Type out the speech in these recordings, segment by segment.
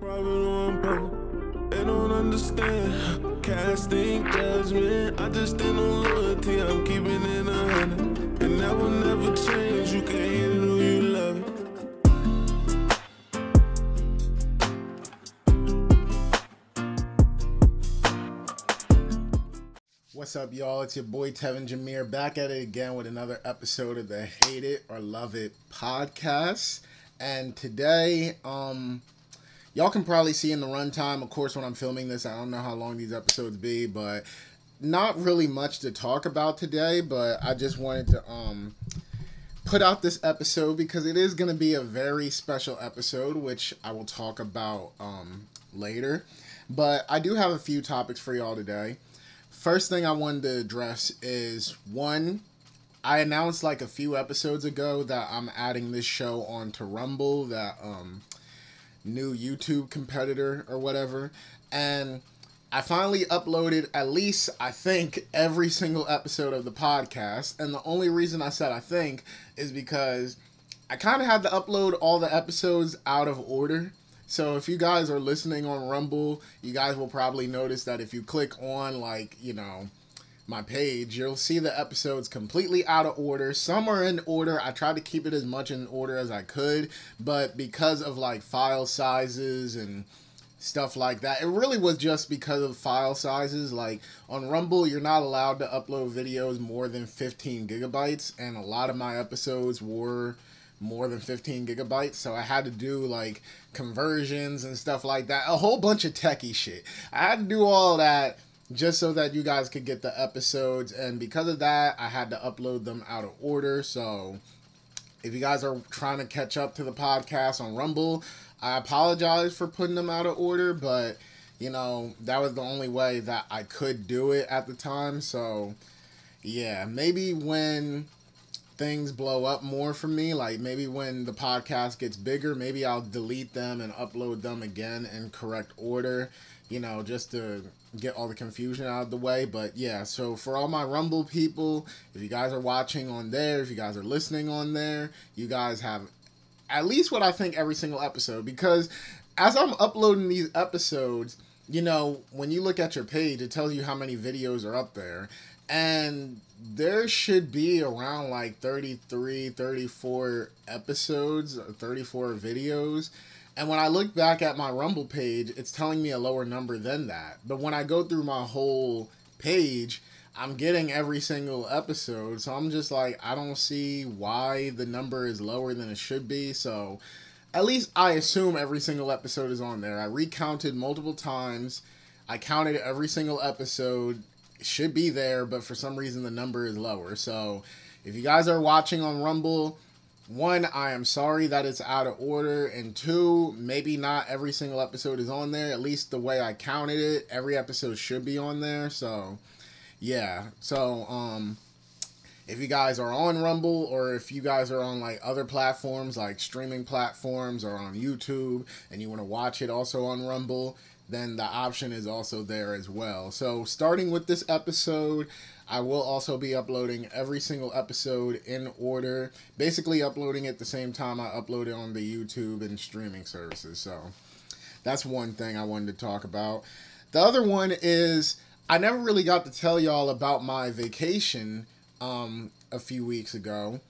They don't understand. Casting judgment. I just stand on loyalty. I'm keeping it 100. And that will never change. You can hate it or you love it. What's up, y'all? It's your boy Tevin Jameer back at it again with another episode of the Hate It or Love It podcast. And today, y'all can probably see in the runtime, of course, when I'm filming this, I don't know how long these episodes be, but not really much to talk about today. But I just wanted to put out this episode because it is going to be a very special episode, which I will talk about later. But I do have a few topics for y'all today. First thing I wanted to address is, one, I announced like a few episodes ago that I'm adding this show onto Rumble, that new YouTube competitor or whatever, and I finally uploaded at least, I think, every single episode of the podcast. And the only reason I said I think is because I kind of had to upload all the episodes out of order. So if you guys are listening on Rumble, you guys will probably notice that if you click on, like, you know, my page, you'll see the episodes completely out of order. Some are in order. I tried to keep it as much in order as I could, but because of like file sizes and stuff like that, it really was just because of file sizes. Like on Rumble, you're not allowed to upload videos more than 15 gigabytes, and a lot of my episodes were more than 15 gigabytes, so I had to do like conversions and stuff like that, a whole bunch of techie shit. I had to do all that just so that you guys could get the episodes, and because of that, I had to upload them out of order. So if you guys are trying to catch up to the podcast on Rumble, I apologize for putting them out of order, but you know, that was the only way that I could do it at the time. So yeah, maybe when things blow up more for me, like maybe when the podcast gets bigger, maybe I'll delete them and upload them again in correct order, you know, just to get all the confusion out of the way. But yeah, so for all my Rumble people, if you guys are watching on there, if you guys are listening on there, you guys have at least what I think every single episode, because as I'm uploading these episodes, you know, when you look at your page, it tells you how many videos are up there. And there should be around like 33, 34 episodes, 34 videos. And when I look back at my Rumble page, it's telling me a lower number than that. But when I go through my whole page, I'm getting every single episode. So I'm just like, I don't see why the number is lower than it should be. So at least I assume every single episode is on there. I recounted multiple times. I counted every single episode. Should be there, but for some reason the number is lower. So if you guys are watching on Rumble, one, I am sorry that it's out of order, and two, maybe not every single episode is on there. At least the way I counted it, every episode should be on there. So yeah, so if you guys are on Rumble, or if you guys are on like other platforms like streaming platforms or on YouTube and you want to watch it also on Rumble, then the option is also there as well. So starting with this episode, I will also be uploading every single episode in order, basically uploading it the same time I upload it on the YouTube and streaming services. So that's one thing I wanted to talk about. The other one is, I never really got to tell y'all about my vacation a few weeks ago.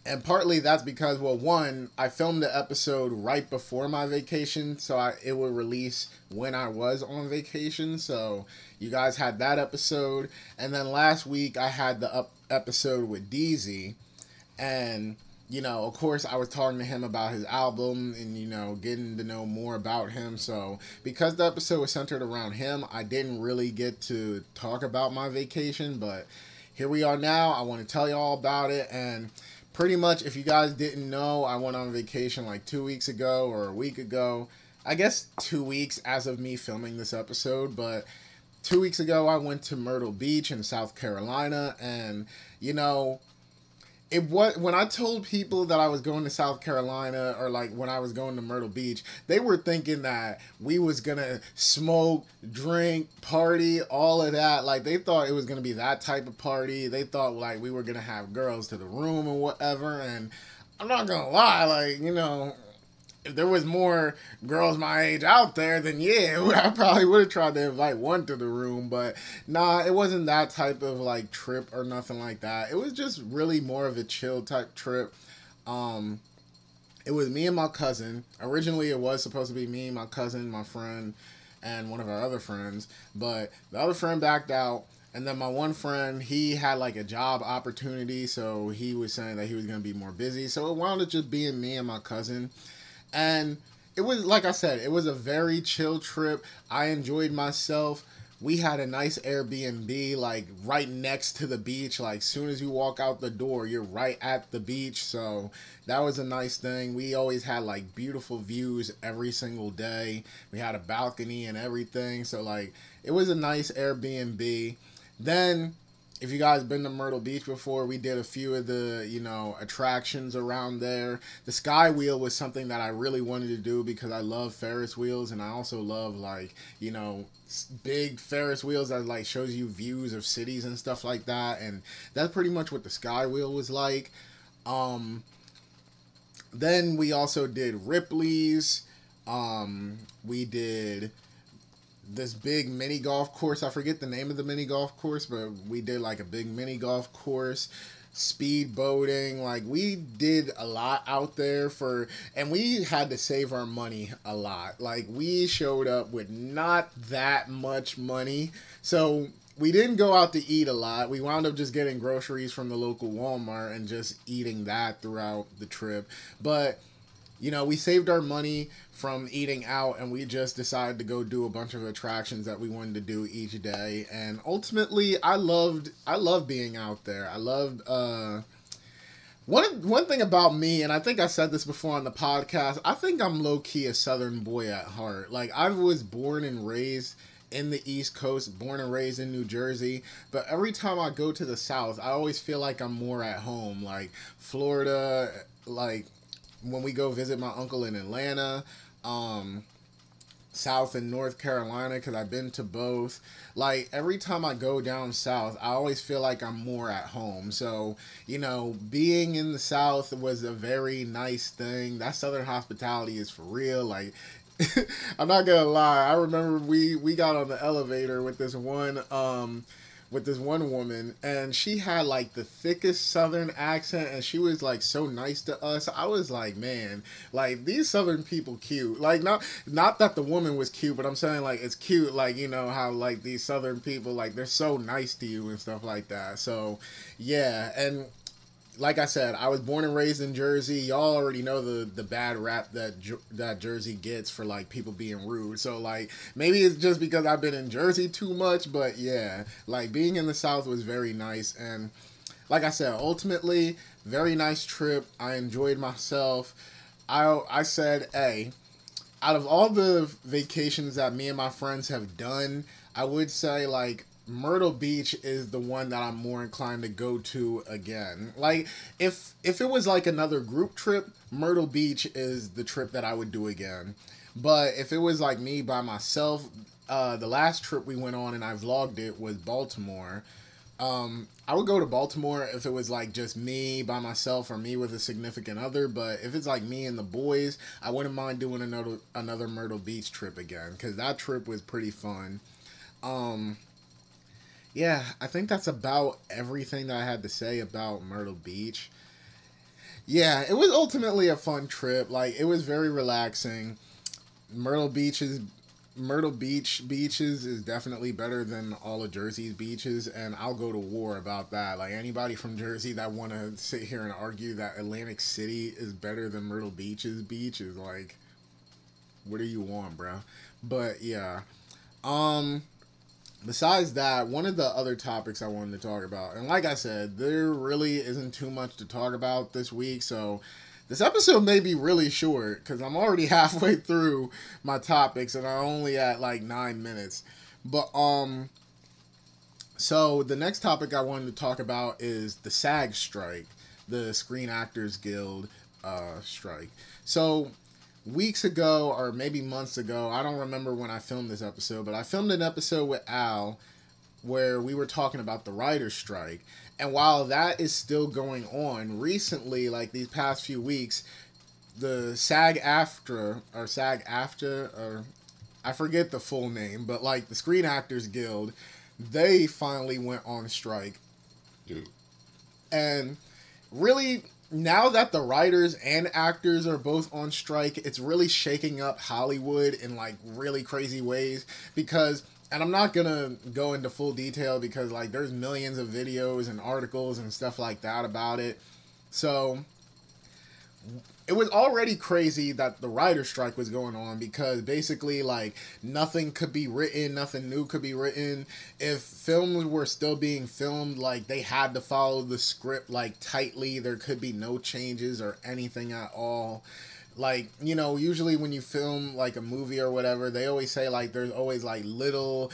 And partly that's because, well, one, I filmed the episode right before my vacation, so it would release when I was on vacation. So you guys had that episode. And then last week I had the episode with DZ. And, you know, of course I was talking to him about his album and, you know, getting to know more about him. So because the episode was centered around him, I didn't really get to talk about my vacation. But here we are now. I want to tell you all about it. And pretty much, if you guys didn't know, I went on vacation like 2 weeks ago or a week ago. I guess 2 weeks as of me filming this episode, but 2 weeks ago I went to Myrtle Beach in South Carolina, and you know, it was, when I told people that I was going to South Carolina, or like when I was going to Myrtle Beach, they were thinking that we was gonna smoke, drink, party, all of that. Like they thought it was gonna be that type of party. They thought like we were gonna have girls to the room and whatever. And I'm not gonna lie, like, you know, if there was more girls my age out there, then yeah, I probably would have tried to invite one to the room. But nah, it wasn't that type of like trip or nothing like that. It was just really more of a chill type trip. It was me and my cousin. Originally, it was supposed to be me, my cousin, my friend, and one of our other friends. But the other friend backed out. And then my one friend, he had like a job opportunity. So he was saying that he was going to be more busy. So it wound up just being me and my cousin. And it was, like I said, it was a very chill trip. I enjoyed myself. We had a nice Airbnb, like right next to the beach. Like soon as you walk out the door, you're right at the beach. So that was a nice thing. We always had like beautiful views every single day. We had a balcony and everything. So like it was a nice Airbnb. Then, if you guys been to Myrtle Beach before, we did a few of the, attractions around there. The Sky Wheel was something that I really wanted to do because I love Ferris wheels, and I also love, big Ferris wheels that, shows you views of cities and stuff like that, and that's pretty much what the Sky Wheel was like. Then we also did Ripley's. We did this big mini golf course. I forget the name of the mini golf course, but we did like a big mini golf course. Speed boating. Like we did a lot out there and we had to save our money a lot. Like we showed up with not that much money. So we didn't go out to eat a lot. We wound up just getting groceries from the local Walmart and just eating that throughout the trip. But we saved our money from eating out, and we just decided to go do a bunch of attractions that we wanted to do each day. And ultimately, I loved being out there. I loved one thing about me, and I think I said this before on the podcast. I think I'm low key a Southern boy at heart. Like I was born and raised in the East Coast, born and raised in New Jersey, but every time I go to the South, I always feel like I'm more at home. Like Florida, like when we go visit my uncle in Atlanta, South and North Carolina, because I've been to both. Like every time I go down south, I always feel like I'm more at home. So being in the South was a very nice thing. That Southern hospitality is for real. Like I'm not gonna lie, I remember we got on the elevator with this one woman, and she had like the thickest Southern accent, and she was like so nice to us. I was like, man, like these Southern people cute. Like not that the woman was cute, but I'm saying like it's cute, like how like these Southern people, like they're so nice to you and stuff like that. So yeah, and like I said, I was born and raised in Jersey. Y'all already know the bad rap that Jersey gets for like people being rude. So like maybe it's just because I've been in Jersey too much, but yeah, like being in the South was very nice. And like I said, ultimately very nice trip. I enjoyed myself. I said, hey, out of all the vacations that me and my friends have done, I would say like Myrtle Beach is the one that I'm more inclined to go to again. Like if it was like another group trip, Myrtle Beach is the trip that I would do again. But if it was like me by myself, the last trip we went on and I vlogged it was Baltimore. I would go to Baltimore if it was like just me by myself or me with a significant other. But if it's like me and the boys, I wouldn't mind doing another Myrtle Beach trip again, because that trip was pretty fun. Yeah, I think that's about everything that I had to say about Myrtle Beach. Yeah, it was ultimately a fun trip. Like, it was very relaxing. Myrtle Beach beaches is definitely better than all of Jersey's beaches, and I'll go to war about that. Like, anybody from Jersey that want to sit here and argue that Atlantic City is better than Myrtle Beach's beach is like, what do you want, bro? But yeah, besides that, one of the other topics I wanted to talk about, and like I said, there really isn't too much to talk about this week, so this episode may be really short, because I'm already halfway through my topics, and I'm only at like 9 minutes. But, so the next topic I wanted to talk about is the SAG strike, the Screen Actors Guild strike. So weeks ago, or maybe months ago, I don't remember when I filmed this episode, but I filmed an episode with Al where we were talking about the writer's strike. And while that is still going on, recently, like these past few weeks, the SAG-AFTRA or SAG-AFTRA, or I forget the full name, but like the Screen Actors Guild, they finally went on strike. Dude. And really, now that the writers and actors are both on strike, it's really shaking up Hollywood in like really crazy ways because, and I'm not gonna go into full detail because like there's millions of videos and articles and stuff like that about it. So it was already crazy that the writer's strike was going on because basically like nothing could be written, nothing new could be written. If films were still being filmed, like they had to follow the script like tightly. There could be no changes or anything at all. Like, you know, usually when you film like a movie or whatever, they always say like there's always like little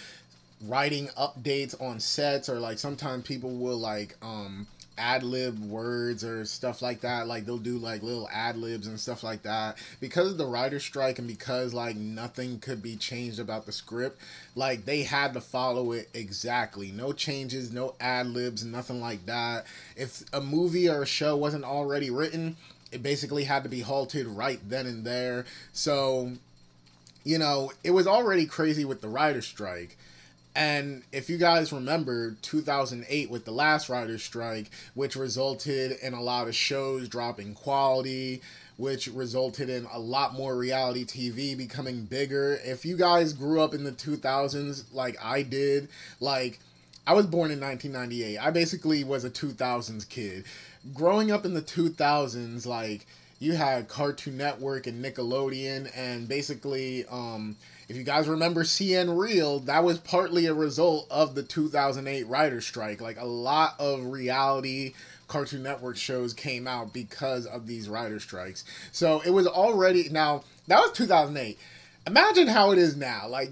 writing updates on sets, or like sometimes people will like ad-lib words or stuff like that. Like they'll do like little ad-libs and stuff like that. Because of the writer's strike and because like nothing could be changed about the script, like they had to follow it exactly. No changes, no ad-libs, nothing like that. If a movie or a show wasn't already written, it basically had to be halted right then and there. So, you know, it was already crazy with the writer's strike. And if you guys remember 2008 with the last writer's strike, which resulted in a lot of shows dropping quality, which resulted in a lot more reality TV becoming bigger. If you guys grew up in the 2000s like I did, like I was born in 1998. I basically was a 2000s kid. Growing up in the 2000s, like you had Cartoon Network and Nickelodeon, and basically if you guys remember CN Real, that was partly a result of the 2008 writer's strike. Like a lot of reality Cartoon Network shows came out because of these writer's strikes. So it was already, now that was 2008. Imagine how it is now. Like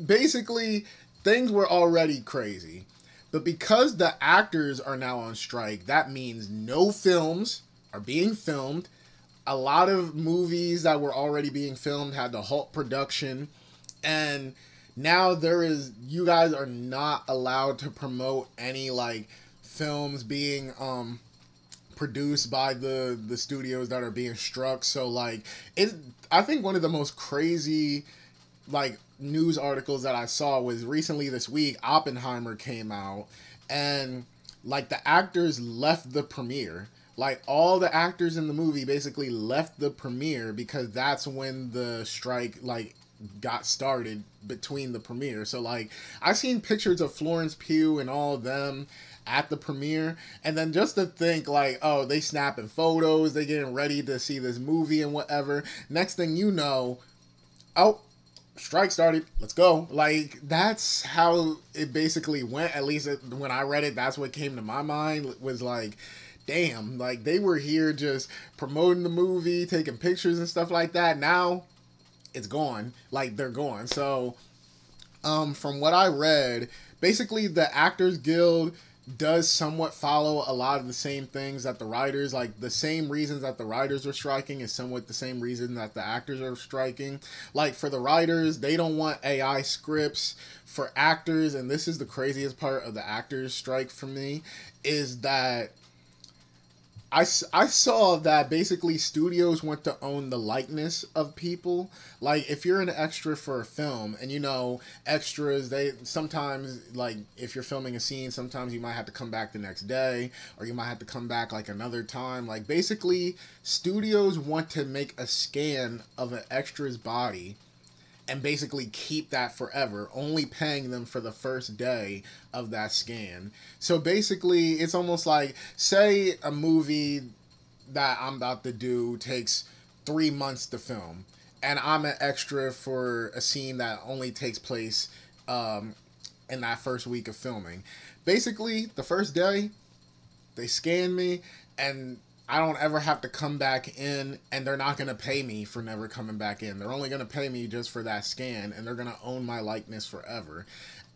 basically things were already crazy. But because the actors are now on strike, that means no films are being filmed. A lot of movies that were already being filmed had to halt production. And now you guys are not allowed to promote any like films being produced by the studios that are being struck. So like I think one of the most crazy like news articles that I saw was recently this week. Oppenheimer came out and like the actors left the premiere. Like all the actors in the movie basically left the premiere because that's when the strike like got started between the premiere. So like I've seen pictures of Florence Pugh and all of them at the premiere, and then just to think like, oh, they snapping photos, they getting ready to see this movie and whatever. Next thing you know, oh, strike started, let's go. Like that's how it basically went. At least when I read it, that's what came to my mind, was like, damn, like they were here just promoting the movie, taking pictures and stuff like that. Now it's gone. Like they're gone. So from what I read, basically the Actors Guild does somewhat follow a lot of the same things that the writers, like the same reasons that the writers are striking is somewhat the same reason that the actors are striking. Like for the writers, they don't want AI scripts. For actors, and this is the craziest part of the actors strike for me, is that I saw that basically studios want to own the likeness of people. Like if you're an extra for a film, and you know extras, they sometimes, like if you're filming a scene, sometimes you might have to come back the next day, or you might have to come back like another time. Like basically studios want to make a scan of an extra's body and basically keep that forever, only paying them for the first day of that scan. So basically, it's almost like, say a movie that I'm about to do takes 3 months to film, and I'm an extra for a scene that only takes place in that first week of filming. Basically, the first day, they scan me, and I don't ever have to come back in, and they're not going to pay me for never coming back in. They're only going to pay me just for that scan, and they're going to own my likeness forever.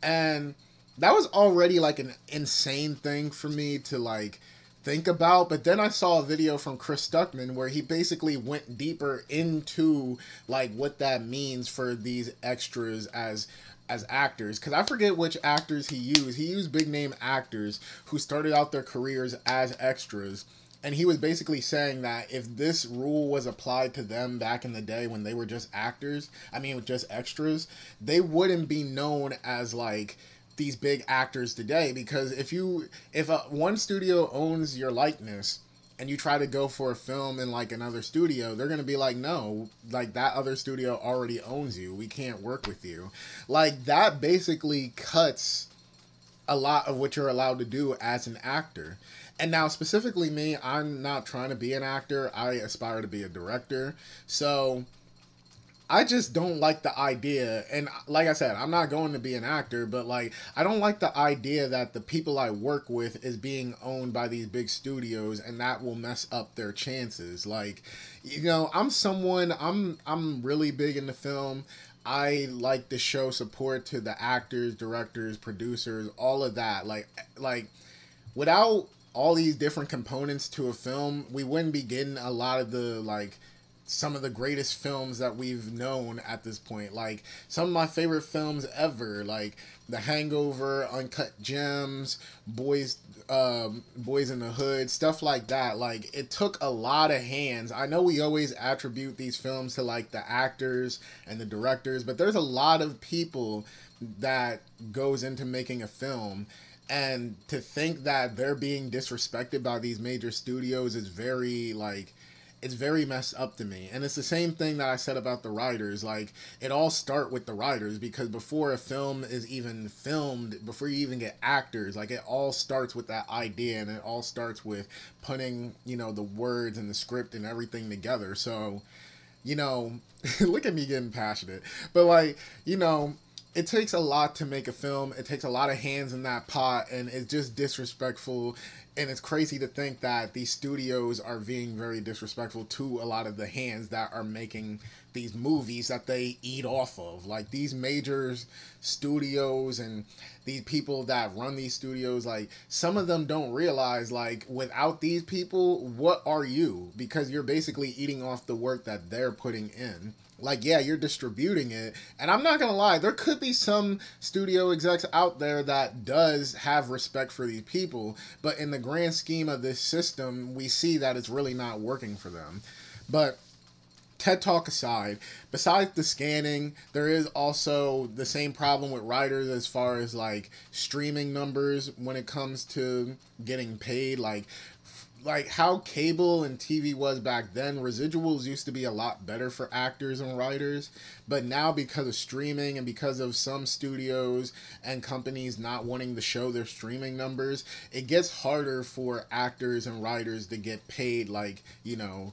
And that was already like an insane thing for me to like think about. But then I saw a video from Chris Stuckman where he basically went deeper into like what that means for these extras as actors, because I forget which actors he used. He used big name actors who started out their careers as extras. And he was basically saying that if this rule was applied to them back in the day when they were just actors, I mean, just extras, they wouldn't be known as like these big actors today. Because if one studio owns your likeness and you try to go for a film in like another studio, they're going to be like, no, like that other studio already owns you. We can't work with you. Like that basically cuts a lot of what you're allowed to do as an actor. And now specifically me, I'm not trying to be an actor. I aspire to be a director. So I just don't like the idea. And like I said, I'm not going to be an actor, but like I don't like the idea that the people I work with is being owned by these big studios, and that will mess up their chances. Like, you know, I'm really big into film. I like to show support to the actors, directors, producers, all of that. Like without all these different components to a film, we wouldn't be getting a lot of the like some of the greatest films that we've known at this point. Like some of my favorite films ever, like The Hangover, Uncut Gems, Boys in the Hood, stuff like that. Like it took a lot of hands. I know we always attribute these films to like the actors and the directors, but there's a lot of people that goes into making a film. And to think that they're being disrespected by these major studios is very, like, it's very messed up to me. And it's the same thing that I said about the writers. Like, it all starts with the writers, because before a film is even filmed, before you even get actors, like, it all starts with that idea, and it all starts with putting, you know, the words and the script and everything together. So, you know, look at me getting passionate. But, like, you know, it takes a lot to make a film. It takes a lot of hands in that pot, and it's just disrespectful. And it's crazy to think that these studios are being very disrespectful to a lot of the hands that are making these movies that they eat off of. Like these major studios and these people that run these studios, like some of them don't realize, like, without these people, what are you? Because you're basically eating off the work that they're putting in. Like, yeah, you're distributing it. And I'm not going to lie, there could be some studio execs out there that does have respect for these people. But in the grand scheme of this system, we see that it's really not working for them. But TED Talk aside, besides the scanning, there is also the same problem with writers as far as, like, streaming numbers when it comes to getting paid. Like how cable and TV was back then, residuals used to be a lot better for actors and writers. But now, because of streaming and because of some studios and companies not wanting to show their streaming numbers, it gets harder for actors and writers to get paid, like, you know,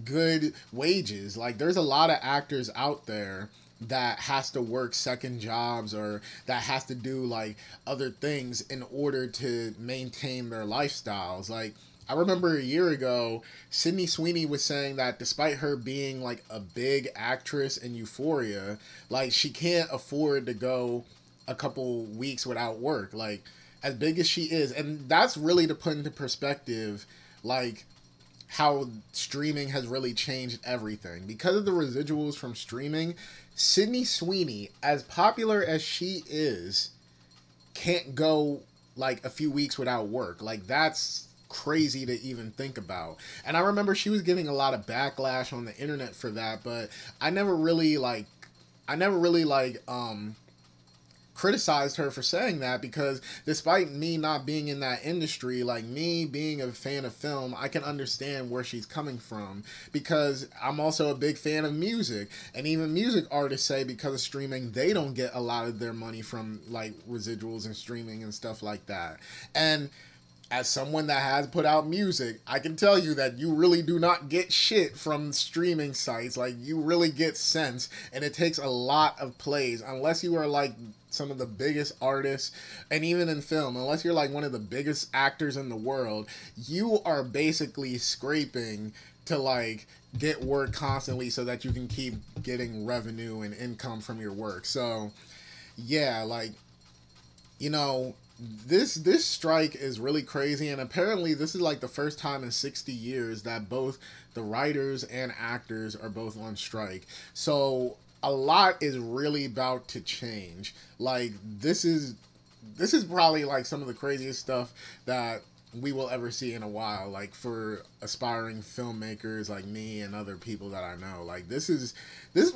good wages. Like, there's a lot of actors out there that has to work second jobs, or that has to do like other things in order to maintain their lifestyles. Like, I remember a year ago, Sydney Sweeney was saying that despite her being like a big actress in Euphoria, like she can't afford to go a couple weeks without work, like as big as she is. And that's really to put into perspective, like, how streaming has really changed everything. Because of the residuals from streaming, Sydney Sweeney, as popular as she is, can't go like a few weeks without work. Like, that's crazy to even think about. And I remember she was getting a lot of backlash on the internet for that, but I never really criticized her for saying that, because despite me not being in that industry, like me being a fan of film, I can understand where she's coming from, because I'm also a big fan of music. And even music artists say because of streaming, they don't get a lot of their money from like residuals and streaming and stuff like that. And as someone that has put out music, I can tell you that you really do not get shit from streaming sites. Like, you really get cents, and it takes a lot of plays, unless you are like some of the biggest artists. And even in film, unless you're like one of the biggest actors in the world, you are basically scraping to like get work constantly so that you can keep getting revenue and income from your work. So yeah, like, you know, this strike is really crazy. And apparently this is like the first time in 60 years that both the writers and actors are both on strike. So a lot is really about to change. Like, this is probably like some of the craziest stuff that we will ever see in a while, like for aspiring filmmakers like me and other people that I know. Like this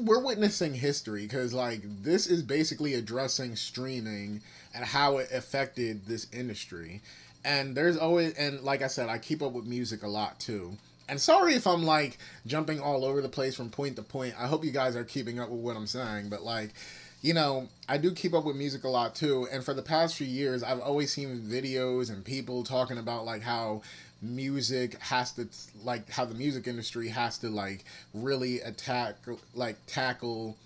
we're witnessing history, because like this is basically addressing streaming and how it affected this industry. And there's always, and like I said, I keep up with music a lot too. And sorry if I'm like jumping all over the place from point to point. I hope you guys are keeping up with what I'm saying, but like, you know, I do keep up with music a lot too. And for the past few years, I've always seen videos and people talking about like how music has to, like how the music industry has to like really tackle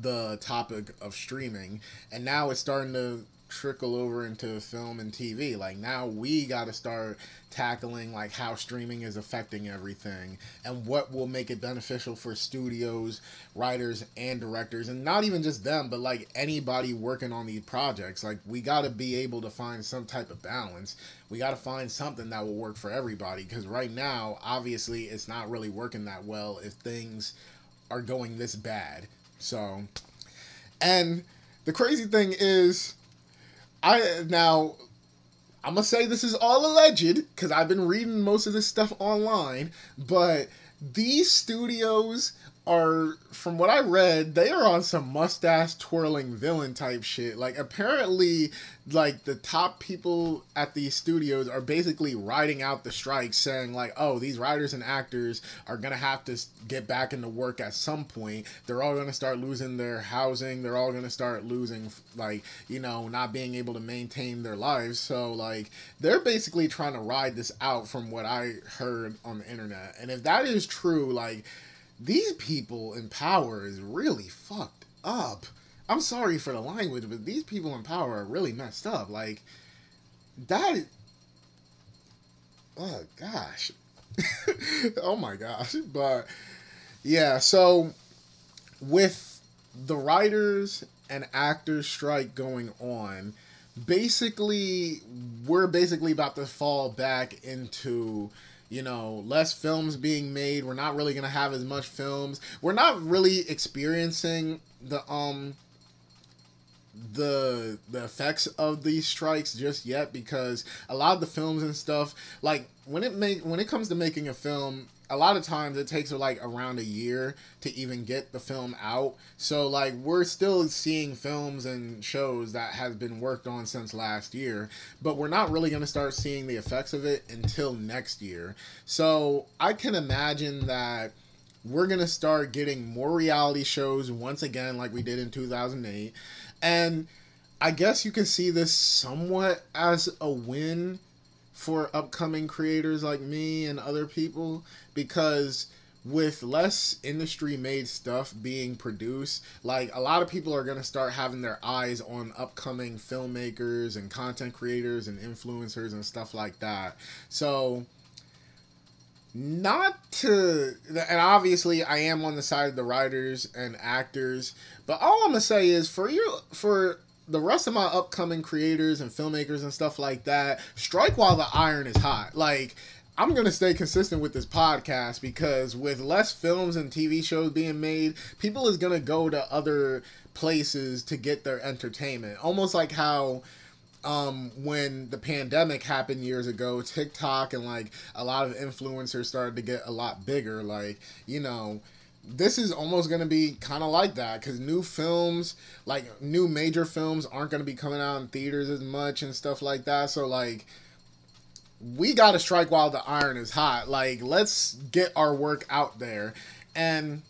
the topic of streaming. And now it's starting to trickle over into film and TV. Like now we got to start tackling like how streaming is affecting everything and what will make it beneficial for studios, writers, and directors, and not even just them, but like anybody working on these projects. Like we got to be able to find some type of balance. We got to find something that will work for everybody, because right now obviously it's not really working that well if things are going this bad. So, and the crazy thing is, I'm gonna say this is all alleged because I've been reading most of this stuff online, but these studios are, from what I read, they are on some mustache twirling villain type shit. Like apparently, like the top people at these studios are basically riding out the strike, saying like, oh, these writers and actors are gonna have to get back into work at some point. They're all gonna start losing their housing. They're all gonna start losing, like, you know, not being able to maintain their lives. So like they're basically trying to ride this out, from what I heard on the internet. And if that is true, like, these people in power is really fucked up. I'm sorry for the language, but these people in power are really messed up. Like, that... Oh, gosh. Oh, my gosh. But, yeah, so, with the writers and actors strike going on, basically, we're basically about to fall back into, you know, less films being made. We're not really going to have as much films. We're not really experiencing the effects of these strikes just yet, because a lot of the films and stuff, like when it comes to making a film, a lot of times it takes like around a year to even get the film out. So like we're still seeing films and shows that has been worked on since last year, but we're not really going to start seeing the effects of it until next year. So I can imagine that we're going to start getting more reality shows once again, like we did in 2008. And I guess you can see this somewhat as a win for upcoming creators like me and other people, because with less industry made stuff being produced, like a lot of people are going to start having their eyes on upcoming filmmakers and content creators and influencers and stuff like that. So not to, and obviously I am on the side of the writers and actors, but all I'm going to say is for the rest of my upcoming creators and filmmakers and stuff like that, strike while the iron is hot. Like, I'm going to stay consistent with this podcast, because with less films and TV shows being made, people is going to go to other places to get their entertainment. Almost like how when the pandemic happened years ago, TikTok and like a lot of influencers started to get a lot bigger. Like, you know, this is almost going to be kind of like that, because new films, like new major films, aren't going to be coming out in theaters as much and stuff like that. So like, we got to strike while the iron is hot. Like, let's get our work out there. And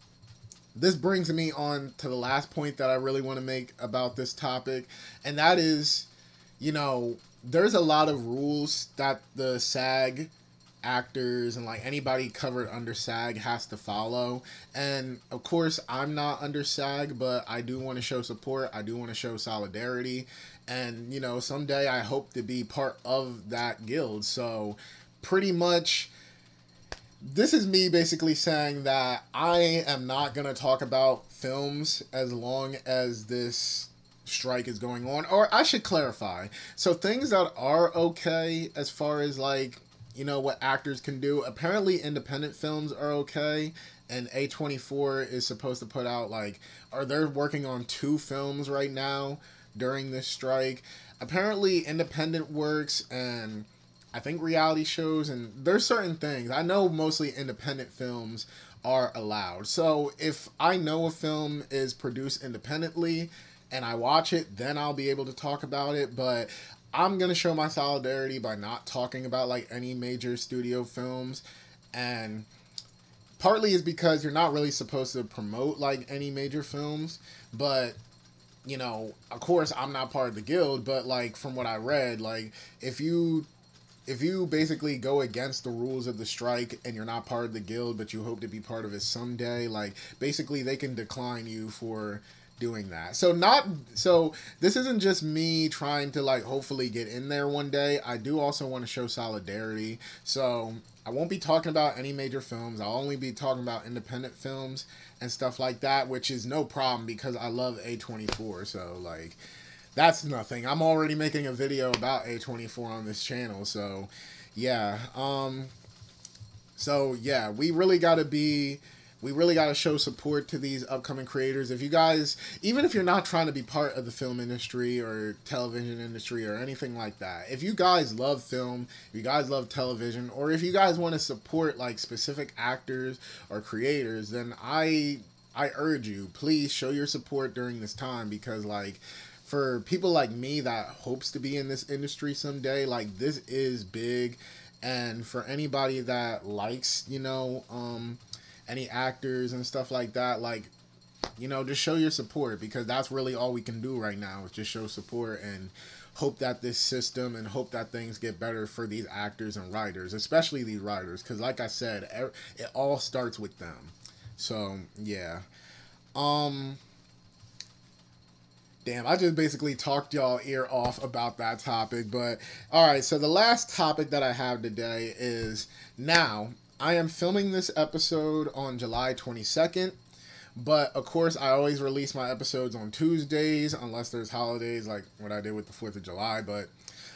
this brings me on to the last point that I really want to make about this topic, and that is, you know, there's a lot of rules that the SAG actors and like anybody covered under SAG has to follow. And of course, I'm not under SAG, but I do want to show support. I do want to show solidarity. And, you know, someday I hope to be part of that guild. So pretty much, this is me basically saying that I am not going to talk about films as long as this strike is going on. Or I should clarify. So things that are okay as far as like, you know, what actors can do. Apparently independent films are okay. And A24 is supposed to put out like, or they're working on 2 films right now during this strike. Apparently independent works and I think reality shows, and there's certain things. I know mostly independent films are allowed. So if I know a film is produced independently and I watch it, then I'll be able to talk about it. But I'm going to show my solidarity by not talking about like any major studio films. And partly is because you're not really supposed to promote like any major films. But you know, of course I'm not part of the guild, but like from what I read, like if you basically go against the rules of the strike and you're not part of the guild but you hope to be part of it someday, like basically they can decline you for doing that. So this isn't just me trying to like hopefully get in there one day. I do also want to show solidarity. So I won't be talking about any major films. I'll only be talking about independent films and stuff like that, which is no problem because I love A24. So like that's nothing. I'm already making a video about A24 on this channel. So yeah. So yeah, we really got to show support to these upcoming creators. If you guys, even if you're not trying to be part of the film industry or television industry or anything like that, if you guys love film, if you guys love television, or if you guys want to support like specific actors or creators, then I urge you, please show your support during this time, because like for people like me that hopes to be in this industry someday, like this is big. And for anybody that likes, you know, any actors and stuff like that, like, you know, just show your support, because that's really all we can do right now is just show support and hope that this system and hope that things get better for these actors and writers, especially these writers, because like I said, it all starts with them. So yeah. Damn, I just basically talked y'all ear off about that topic. But all right, so the last topic that I have today is, now I am filming this episode on July 22nd, but of course I always release my episodes on Tuesdays unless there's holidays like what I did with the 4th of July, but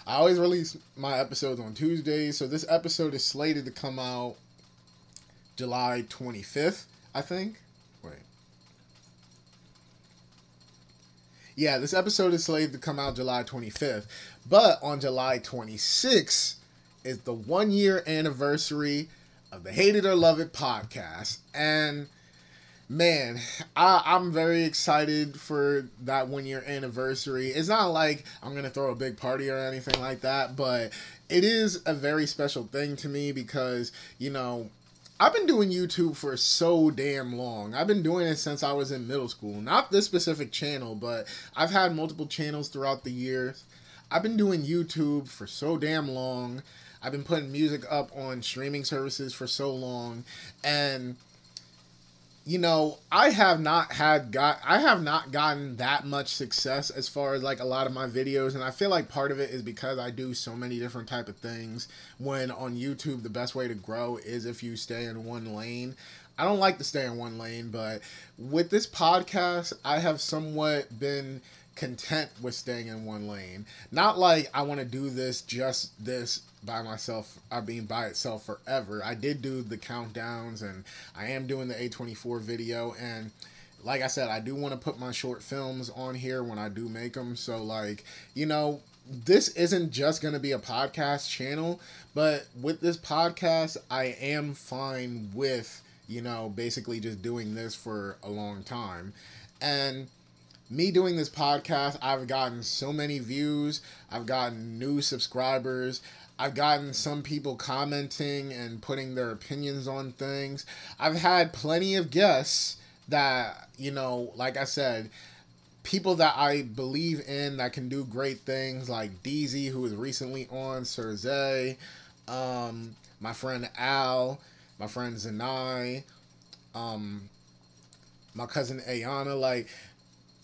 I always release my episodes on Tuesdays. So this episode is slated to come out July 25th, I think. Wait. Yeah, this episode is slated to come out July 25th, but on July 26th is the 1-year anniversary of the Hate It or Love It podcast. And man, I'm very excited for that 1-year anniversary. It's not like I'm going to throw a big party or anything like that, but it is a very special thing to me because, you know, I've been doing YouTube for so damn long. I've been doing it since I was in middle school. Not this specific channel, but I've had multiple channels throughout the years. I've been doing YouTube for so damn long. I've been putting music up on streaming services for so long. And, you know, I have not gotten that much success as far as like a lot of my videos, and I feel like part of it is because I do so many different type of things. When on YouTube, the best way to grow is if you stay in one lane. I don't like to stay in one lane, but with this podcast, I have somewhat been content with staying in one lane. Not like I want to do this by myself, by itself forever. I did do the countdowns, and I am doing the A24 video, and like I said, I do want to put my short films on here when I do make them. So like, you know, this isn't just going to be a podcast channel, but with this podcast, I am fine with, you know, basically just doing this for a long time. And me doing this podcast, I've gotten so many views, I've gotten new subscribers, I've gotten some people commenting and putting their opinions on things. I've had plenty of guests that, you know, like I said, people that I believe in that can do great things, like DZ, who was recently on, Serze, my friend Al, my friend Zanai, my cousin Ayana. Like,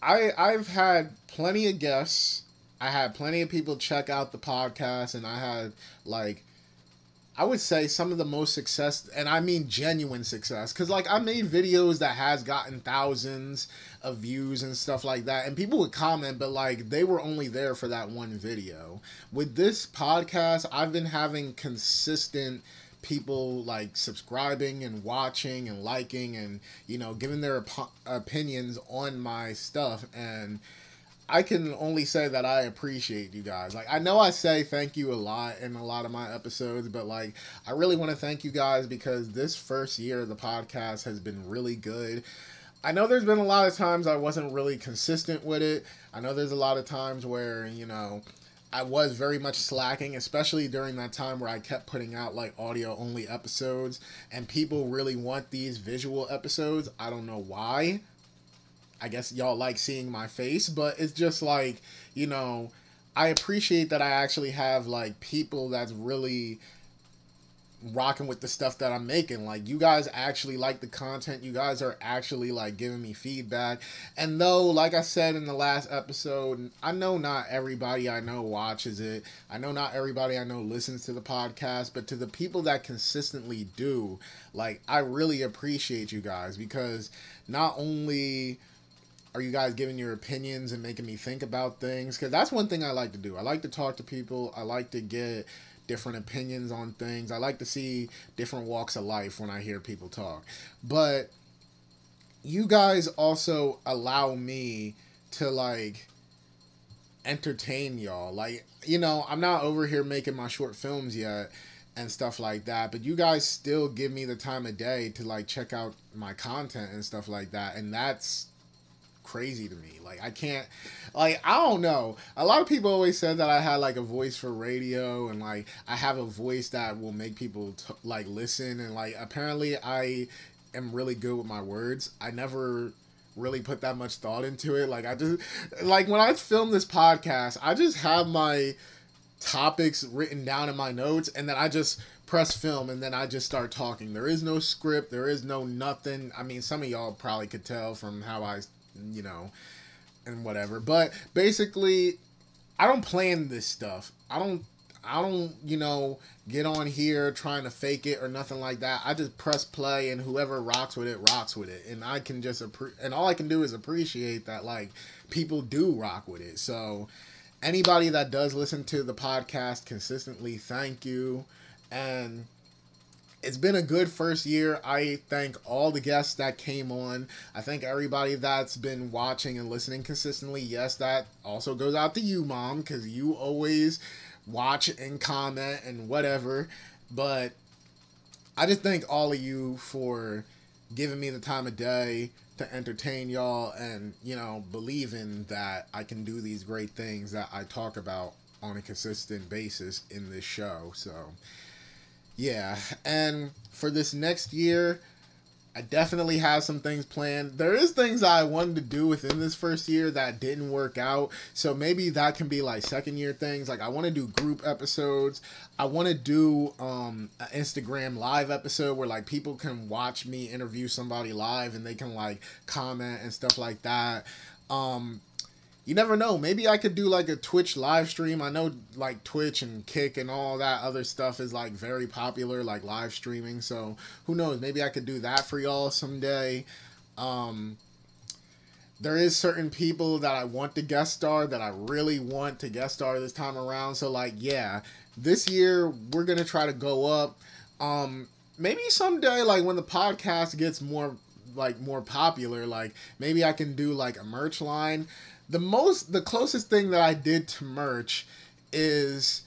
I've had plenty of guests. I had plenty of people check out the podcast, and I had, like, I would say some of the most success, and I mean genuine success, because, like, I made videos that has gotten thousands of views and stuff like that, and people would comment, but, like, they were only there for that one video. With this podcast, I've been having consistent people, like, subscribing and watching and liking and, you know, giving their opinions on my stuff, and I can only say that I appreciate you guys. Like, I know I say thank you a lot in a lot of my episodes, but like, I really want to thank you guys because this first year of the podcast has been really good. I know there's been a lot of times I wasn't really consistent with it. I know there's a lot of times where, you know, I was very much slacking, especially during that time where I kept putting out like audio only episodes, and people really want these visual episodes. I don't know why. I guess y'all like seeing my face, but it's just like, you know, I appreciate that I actually have like people that's really rocking with the stuff that I'm making. Like, you guys actually like the content. You guys are actually like giving me feedback. And though, like I said in the last episode, I know not everybody I know watches it. I know not everybody I know listens to the podcast, but to the people that consistently do, like, I really appreciate you guys, because not only are you guys giving your opinions and making me think about things, because that's one thing I like to do. I like to talk to people. I like to get different opinions on things. I like to see different walks of life when I hear people talk. But you guys also allow me to like entertain y'all. Like, you know, I'm not over here making my short films yet and stuff like that, but you guys still give me the time of day to like check out my content and stuff like that, and that's crazy to me. Like, I can't, like, I don't know. A lot of people always said that I had like a voice for radio, and like I have a voice that will make people like listen, and like apparently I am really good with my words. I never really put that much thought into it. Like, I just, like, when I film this podcast, I just have my topics written down in my notes, and then I just press film, and then I just start talking. There is no script, there is no nothing. I mean, some of y'all probably could tell from how I, you know, and whatever, but basically I don't plan this stuff. I don't, you know, get on here trying to fake it or nothing like that. I just press play, and whoever rocks with it, and I can just and all I can do is appreciate that like people do rock with it. So anybody that does listen to the podcast consistently, thank you. And it's been a good first year. I thank all the guests that came on. I thank everybody that's been watching and listening consistently. Yes, that also goes out to you, Mom, because you always watch and comment and whatever. But I just thank all of you for giving me the time of day to entertain y'all, and, you know, believing that I can do these great things that I talk about on a consistent basis in this show. So yeah, and for this next year, I definitely have some things planned. There is things that I wanted to do within this first year that didn't work out, so maybe that can be like second year things. Like, I want to do group episodes. I want to do an Instagram live episode where like people can watch me interview somebody live, and they can like comment and stuff like that. You never know. Maybe I could do like a Twitch live stream. I know like Twitch and Kick and all that other stuff is like very popular, like live streaming. So who knows? Maybe I could do that for y'all someday. There is certain people that I want to guest star, that I really want to guest star this time around. So like, yeah, this year we're going to try to go up. Maybe someday, like when the podcast gets more popular, like maybe I can do like a merch line. The closest thing that I did to merch is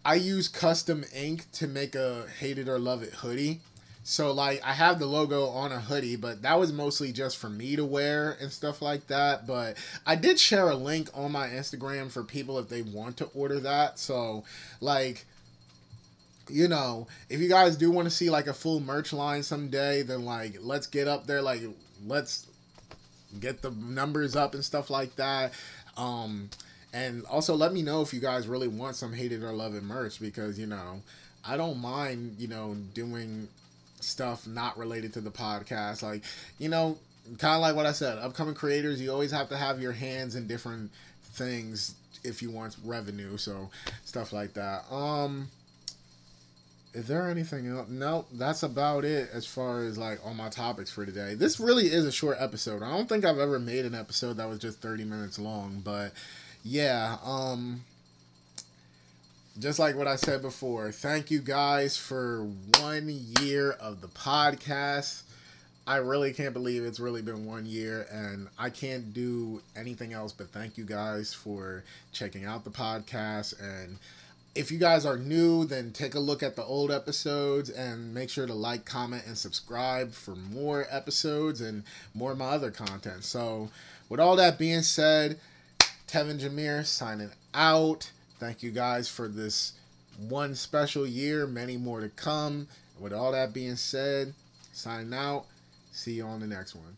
I use custom ink to make a Hate It or Love It hoodie. So like I have the logo on a hoodie, but that was mostly just for me to wear and stuff like that. But I did share a link on my Instagram for people if they want to order that. So like, you know, if you guys do want to see like a full merch line someday, then like let's get up there, like let's get the numbers up and stuff like that. And also let me know if you guys really want some Hate It or Love It merch, because, you know, I don't mind, you know, doing stuff not related to the podcast. Like, you know, kind of like what I said, upcoming creators, you always have to have your hands in different things if you want revenue. So stuff like that. Is there anything else? No, that's about it as far as like all my topics for today. This really is a short episode. I don't think I've ever made an episode that was just 30 minutes long, but yeah, just like what I said before, thank you guys for 1 year of the podcast. I really can't believe it's really been 1 year, and I can't do anything else but thank you guys for checking out the podcast. And if you guys are new, then take a look at the old episodes and make sure to like, comment, and subscribe for more episodes and more of my other content. So with all that being said, Tevin Jameer signing out. Thank you guys for this one special year, many more to come. With all that being said, signing out. See you on the next one.